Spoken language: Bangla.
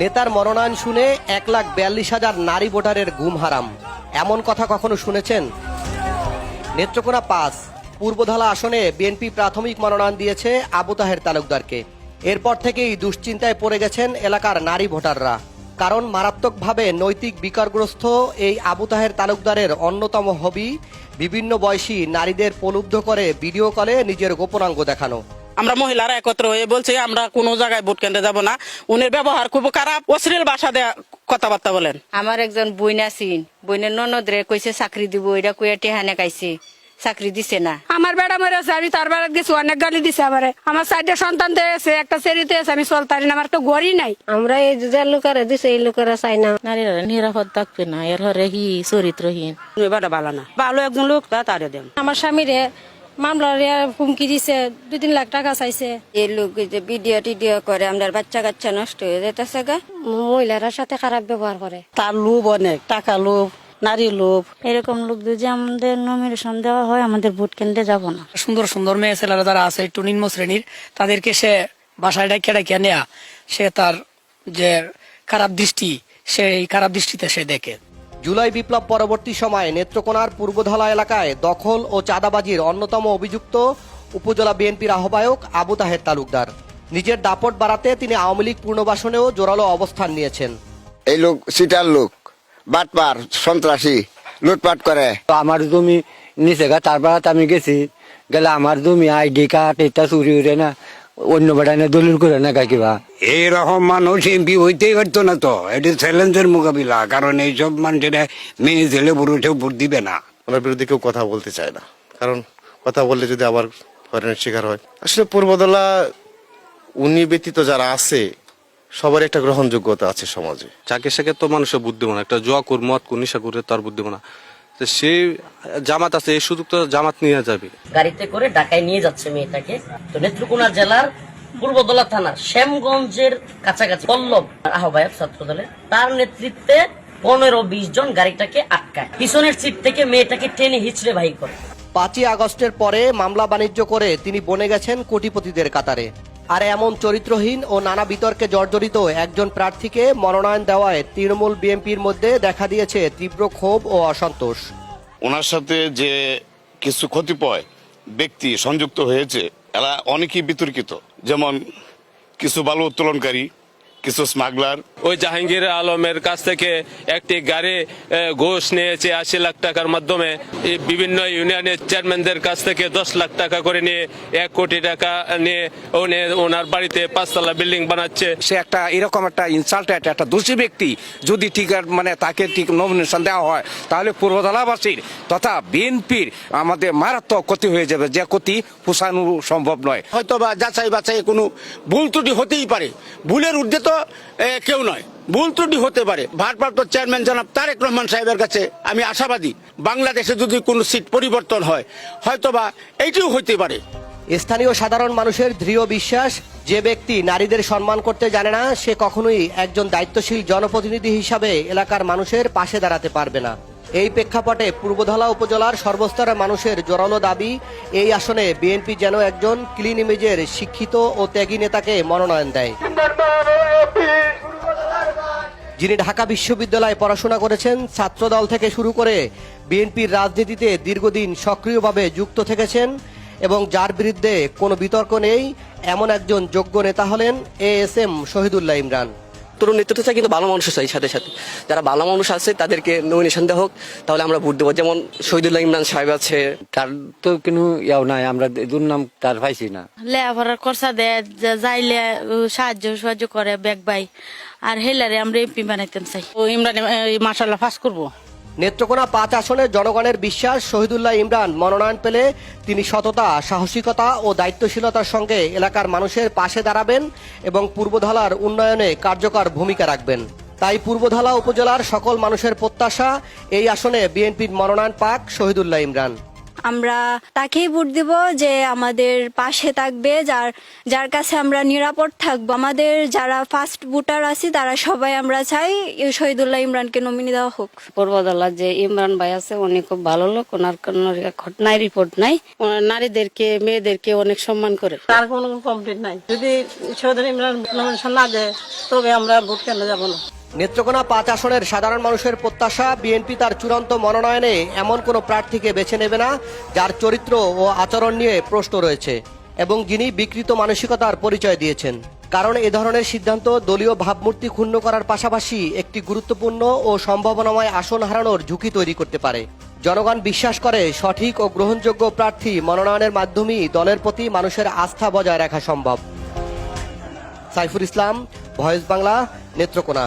নেতার মনোনয়ন শুনে 1,42,000 নারী ভোটারের ঘুম হারাম, এমন কথা কখনো শুনেছেন? নেত্রকোনা ৫ পূর্বধলা আসনে বিএনপি প্রাথমিক মনোনয়ন দিয়েছে আবু তাহের তালুকদারকে। এরপর থেকেই দুশ্চিন্তায় পড়ে গেছেন এলাকার নারী ভোটাররা। কারণ মারাত্মকভাবে নৈতিক বিকারগ্রস্ত এই আবু তাহের তালুকদারের অন্যতম হবি বিভিন্ন বয়সী নারীদের প্রলুব্ধ করে ভিডিও কলে নিজের গোপনাঙ্গ দেখানো। আমরা মহিলারা একত্র হয়ে বলছি আমরা কোনো জায়গায় ভোট কেন্দ্রে যাব না। উনির ব্যবহার খুব খারাপ, অশ্লীল ভাষা দেয়া কথাবার্তা বলেন। আমার একজন বইন আছিন, বইনের ননদরে কইছে চাকরি দিব, এটা কইয়া টেহানে কাইছে, চাকরি দিছে না। আমার বেড়া মরে আছে, আমি তার বেড়া গেছি, অনেক গালি দিছে আমারে। আমার 4টা সন্তান দিয়েছে, একটা ছেড়িতে আছে, আমি চলতারি না, আমার তো ঘরই নাই। আমরা এই যে লোকেরা দিছে এই লোকেরা চাই না। নারীরা নিরাপদ থাকবে না, এর হরে হি চরিত্রহীন। বেটা ভালো না, ভালো একজন লোক তারে দেন। আমার স্বামীরে মামলার হুমকি দিছে, 2-3 লাখ টাকা চাইছে। এই লোক যে ভিডিও টিডিও করে, আমরা বাচ্চা কাচ্চা নষ্ট হয়ে যেতেছে গা। মহিলার সাথে খারাপ ব্যবহার করে। তার লোভ অনেক, টাকা লোভ, নারী লোভ। এরকম লোক যদি আমাদের নমিনেশন দেওয়া হয়, আমাদের ভোট কেন্দ্রে যাব না। সুন্দর সুন্দর মেয়ে ছেলেরা যারা আছে একটু নিম্ন শ্রেণীর, তাদেরকে সে বাসায় ডাকিয়ে নেয়া, সে তার যে খারাপ দৃষ্টি, সেই খারাপ দৃষ্টিতে সে দেখে। জুলাই বিপ্লব পরবর্তী সময়ে নেত্রকোনার পূর্বধলা এলাকায় দখল ও চাঁদাবাজির অন্যতম অভিযুক্ত উপজেলা বিএনপির আহ্বায়ক আবু তাহের তালুকদার। নিজের দাপট বাড়াতে তিনি আওয়ামী লীগ পূর্ণবাসনেও জোরালো অবস্থান নিয়েছেন। এই লোক সিটার লোক, বাটপার, সন্ত্রাসী, লুটপাট করে। আমার জমি নিচে গা, তারপর আমি গেছি, গেলে আমার জমি আইডি কার্ড এটা চুরি উঠে না, অন্য বেড়ায় দলিল করে না কিবা। এইরকম মানুষ এমপি হইতেই পারতো না, তো এটা চ্যালেঞ্জের মোকাবিলা। কারণ এইসব মানুষের মেয়ে ছেলে পুরুষেও ভোট দিবে না। ওনার বিরুদ্ধে কেউ কথা বলতে চায় না, কারণ কথা বললে যদি আবার হয়রানির শিকার হয়। আসলে পূর্বদলা উনি ব্যতীত যারা আছে সবার একটা গ্রহণযোগ্যতা আছে সমাজে। চাকে সাকে তো মানুষের বুদ্ধিমান, একটা জোয়া কর মদ কর নিশা করে তার বুদ্ধিমান। সে জামাত আছে, এই সুযোগ তো জামাত নিয়ে যাবে। গাড়িতে করে ঢাকায় নিয়ে যাচ্ছে মেয়েটাকে। তো নেত্রকোনা জেলার পূর্বদলা থানার শ্যামগঞ্জের কাছাকাছি পল্লব আহ্বায়ক ছাত্র দলের, তার নেতৃত্বে 15-20 জন গাড়িটাকে আটকায়, পিছনের সিট থেকে মেয়েটাকে টেনে হিচড়ে বাহির করে। 5ই আগস্টের পরে মামলা বাণিজ্য করে তিনি বনে গেছেন কোটিপতিদের কাতারে। আর এমন চরিত্রহীন ও নানা বিতর্কে জর্জরিত একজন প্রার্থীকে মনোনয়ন দেওয়ায় তৃণমূল বিএনপির মধ্যে দেখা দিয়েছে তীব্র ক্ষোভ ও অসন্তোষ। ওনার সাথে যে কিছু কতিপয় ব্যক্তি সংযুক্ত হয়েছে, এরা অনেকেই বিতর্কিত। যেমন কিছু বালু উত্তোলনকারী, কিছু স্মাগলার। ওই জাহাঙ্গীর আলমের কাছ থেকে একটি গাড়ি ঘুষ নিয়েছে 80 লাখ টাকার মাধ্যমে। বিভিন্ন ইউনিয়নের চেয়ারম্যানদের কাছ থেকে 10 লাখ টাকা করে নিয়ে 1 কোটি টাকা নিয়ে ওনার বাড়িতে 5 তলা বিল্ডিং বানাচ্ছে। সে একটা এরকম একটা ইনসাল্টেড একটা দোষী ব্যক্তি, যদি ঠিক মানে তাকে ঠিক নমিনেশন দেওয়া হয়, তাহলে পূর্বদলাবাসীর তথা বিএনপির আমাদের মারাত্মক ক্ষতি হয়ে যাবে, যে ক্ষতি পোষানো সম্ভব নয়। হয়তো বা যাচাই বাছাই কোনো ভুল ত্রুটি হতেই পারে, ভুলের ঊর্ধ্বে তো কেউ নয়, ভুল ত্রুটি হতে পারে। ভারপ্রাপ্ত চেয়ারম্যান জনাব তারেক রহমান সাহেবের কাছে আমি আশাবাদী, বাংলাদেশে যদি কোনো সিট পরিবর্তন হয়, হয়তোবা এইটিও হইতে পারে। স্থানীয় সাধারণ মানুষের দৃঢ় বিশ্বাস, যে ব্যক্তি নারীদের সম্মান করতে জানে না, সে কখনোই একজন দায়িত্বশীল জনপ্রতিনিধি হিসাবে এলাকার মানুষের পাশে দাঁড়াতে পারবে না। এই প্রেক্ষাপটে পূর্বধলা উপজেলার সর্বস্তরের মানুষের জোরালো দাবি, এই আসনে বিএনপি যেন একজন ক্লিন ইমেজের শিক্ষিত ও ত্যাগী নেতাকে মনোনয়ন দেয়, যিনি ঢাকা বিশ্ববিদ্যালয়ে পড়াশোনা করেছেন, ছাত্রদল থেকে শুরু করে বিএনপির রাজনীতিতে দীর্ঘদিন সক্রিয়ভাবে যুক্ত থেকেছেন এবং যার বিরুদ্ধে কোনো বিতর্ক নেই, এমন একজন যোগ্য নেতা হলেন ASM শহীদুল্লাহ ইমরান। তরুণ নেতৃত্ব চাই, কিন্তু ভালো মানুষও চাই। সাথে সাথে যারা ভালো মানুষ আছে তাদেরকে নমিনেশন দেওয়া হোক, তাহলে আমরা ভোট দেবো। যেমন শহীদুল্লাহ ইমরান সাহেব আছে, তার তো কোনো ইয়াও নাই, আমরা দুর্নাম তার পাইছি না। লেখাপড়ার খরচা দেয়, যাইলে সাহায্য করে ব্যাগ বাই, আর হেলারে আমরা এমপি বানাইতাম চাই। ও ইমরান মাশাআল্লাহ পাস করবো। নেত্রকোনা 5 আসনের জনগণের বিশ্বাস, শহীদুল্লাহ ইমরান মনোনয়ন পেলে তিনি সততা, সাহসিকতা ও দায়িত্বশীলতার সঙ্গে এলাকার মানুষের পাশে দাঁড়াবেন এবং পূর্বধলার উন্নয়নে কার্যকর ভূমিকা রাখবেন। তাই পূর্বধলা উপজেলার সকল মানুষের প্রত্যাশা, এই আসনে বিএনপির মনোনয়ন পাক শহীদুল্লাহ ইমরান। আমরা তাকেই ভোট দিব যে আমাদের পাশে থাকবে, যার কাছে আমরা নিরাপদ থাকবো। আমাদের যারা ফার্স্ট ভোটার আছি তারা সবাই আমরা চাই শহীদুল্লাহ ইমরানকে নমিনি দেওয়া হোক। পূর্বদলা যে ইমরান ভাই আছে উনি খুব ভালো লোক, ওনার কোনো ঘটনায় রিপোর্ট নাই, নারীদেরকে মেয়েদেরকে অনেক সম্মান করে। তার কোনো কমপ্লিট নাই, যদি শহীদুল ইমরান নমিনেশন না দেয় তবে আমরা ভোট কেন্দ্রে যাব না। নেত্রকোনা 5 আসনের সাধারণ মানুষের প্রত্যাশা, বিএনপি তার চূড়ান্ত মনোনয়নে এমন কোনো প্রার্থীকে বেছে নেবে না যার চরিত্র ও আচরণ নিয়ে প্রশ্ন রয়েছে এবং যিনি বিকৃত মানসিকতার পরিচয় দিয়েছেন। কারণ এ ধরনের সিদ্ধান্ত দলীয় ভাবমূর্তি ক্ষুণ্ণ করার পাশাপাশি একটি গুরুত্বপূর্ণ ও সম্ভাবনাময় আসন হারানোর ঝুঁকি তৈরি করতে পারে। জনগণ বিশ্বাস করে সঠিক ও গ্রহণযোগ্য প্রার্থী মনোনয়নের মাধ্যমেই দলের প্রতি মানুষের আস্থা বজায় রাখা সম্ভব। সাইফুল ইসলাম, ভয়েস বাংলা, নেত্রকোনা।